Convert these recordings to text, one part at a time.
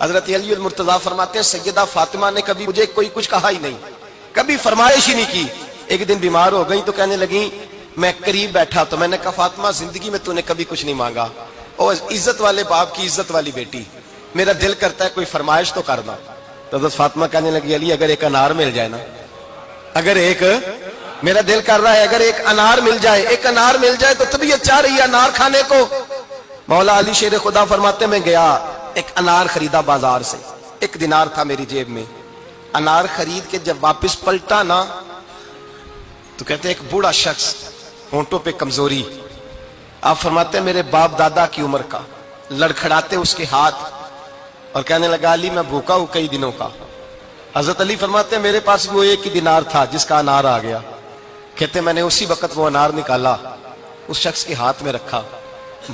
حضرت علی المرتضیٰ فرماتے ہیں سیدہ فاطمہ نے کبھی مجھے کوئی کچھ کہا ہی نہیں، کبھی فرمائش ہی نہیں کی۔ ایک دن بیمار ہو گئی تو کہنے لگیں، میں قریب بیٹھا تو میں نے کہا فاطمہ زندگی میں تو نے کبھی کچھ نہیں مانگا، اور عزت والے باپ کی عزت والی بیٹی، میرا دل کرتا ہے کوئی فرمائش تو کرنا۔ تو حضرت فاطمہ کہنے لگی علی اگر ایک انار مل جائے نا، اگر ایک، میرا دل کر رہا ہے اگر ایک انار مل جائے، ایک انار مل جائے تو طبیعت چاہ رہی ہے انار کھانے کو۔ مولا علی شیر خدا فرماتے میں گیا، ایک انار خریدا بازار سے، 1 دینار تھا میری جیب میں، انار خرید کے جب واپس پلٹا نا تو کہتے ایک بوڑھا شخص، ہونٹوں پہ کمزوری، آپ فرماتے ہیں میرے باپ دادا کی عمر کا، لڑکھڑاتے اس کے ہاتھ اور کہنے لگا علی میں بھوکا ہوں کئی دنوں کا۔ حضرت علی فرماتے ہیں میرے پاس وہ 1 ہی دینار تھا جس کا انار آ گیا، کہتے میں نے اسی وقت وہ انار نکالا، اس شخص کے ہاتھ میں رکھا،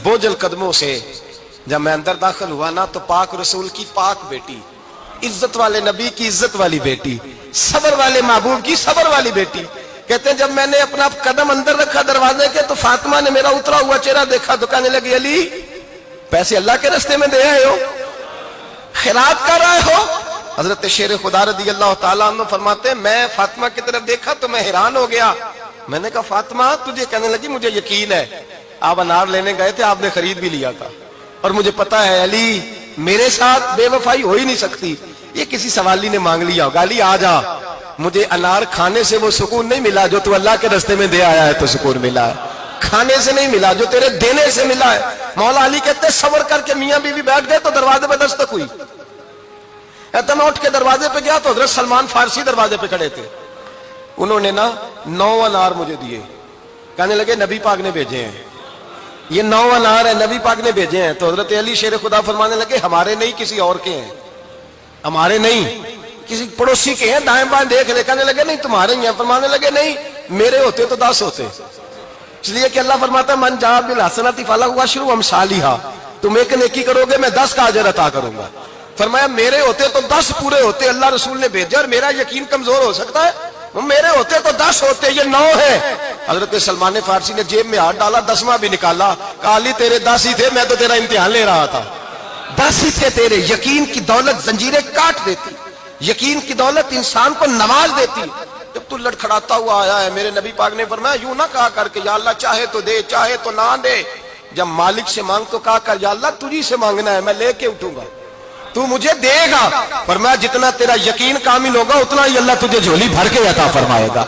بوجھل قدموں سے جب میں اندر داخل ہوا نا تو پاک رسول کی پاک بیٹی، عزت والے نبی کی عزت والی بیٹی، صبر والے محبوب کی صبر والی بیٹی، کہتے ہیں جب میں نے اپنا قدم اندر رکھا دروازے کے تو فاطمہ نے میرا اترا ہوا چہرہ دیکھا تو کہنے لگی علی پیسے اللہ کے راستے میں دے آئے ہو، خیرات کر رہے ہو؟ حضرت شیر خدا رضی اللہ تعالیٰ عنہ فرماتے ہیں میں فاطمہ کی طرف دیکھا تو میں حیران ہو گیا، میں نے کہا فاطمہ تجھے، کہنے لگی مجھے یقین ہے آپ انار لینے گئے تھے، آپ نے خرید بھی لیا تھا، اور مجھے پتا ہے علی میرے ساتھ بے وفائی ہو ہی نہیں سکتی، یہ کسی سوالی نے مانگ لیا ہوگا، علی آ جا، مجھے انار کھانے سے وہ سکون نہیں ملا جو تو اللہ کے راستے میں دے آیا ہے تو سکون ملا ہے، کھانے سے نہیں ملا جو تیرے دینے سے ملا ہے۔ مولا علی کہتے ہیں صبر کر کے میاں بیوی بیٹھ گئے تو دروازے پہ دستک ہوئی، میں اٹھ کے دروازے پہ گیا تو حضرت سلمان فارسی دروازے پہ کھڑے تھے، انہوں نے نا 9 انار مجھے دیے، کہنے لگے نبی پاک نے بھیجے ہیں، یہ 9 انار ہے نبی پاک نے بھیجے ہیں۔ تو حضرت علی شیر خدا فرمانے لگے ہمارے نہیں کسی اور کے ہیں، ہمارے نہیں کسی پڑوسی کے ہیں، دائیں بائیں دیکھ لے، کہنے لگے نہیں تمہارے ہی ہیں، فرمانے لگے نہیں میرے ہوتے تو 10 ہوتے، اس لیے کہ اللہ فرماتا ہے من جاء بالحسنۃ فلہ عشر امثالھا، تم ایک نیکی کرو گے میں 10 کا اجر عطا کروں گا۔ فرمایا میرے ہوتے تو 10 پورے ہوتے، اللہ رسول نے بھیجا اور میرا یقین کمزور ہو سکتا ہے، میرے ہوتے تو 10 ہوتے، یہ 9 ہے۔ حضرت سلمان فارسی نے جیب میں ہاتھ ڈالا، 10واں بھی نکالا، کہا علی تیرے 10 ہی تھے، میں تو تیرا امتحان لے رہا تھا، 10 ہی تھے تیرے۔ یقین کی دولت زنجیریں کاٹ دیتی، یقین کی دولت انسان کو نواز دیتی۔ جب تو لڑکھڑاتا ہوا آیا ہے، میرے نبی پاک نے فرمایا یوں نہ کہا کر کہ یا اللہ چاہے تو دے چاہے تو نہ دے، جب مالک سے مانگ تو کہا کر یا اللہ تجھی سے مانگنا ہے، میں لے کے اٹھوں گا، تو مجھے دے گا۔ فرمایا جتنا تیرا یقین کامل ہوگا اتنا ہی اللہ تجھے جھولی بھر کے عطا فرمائے گا۔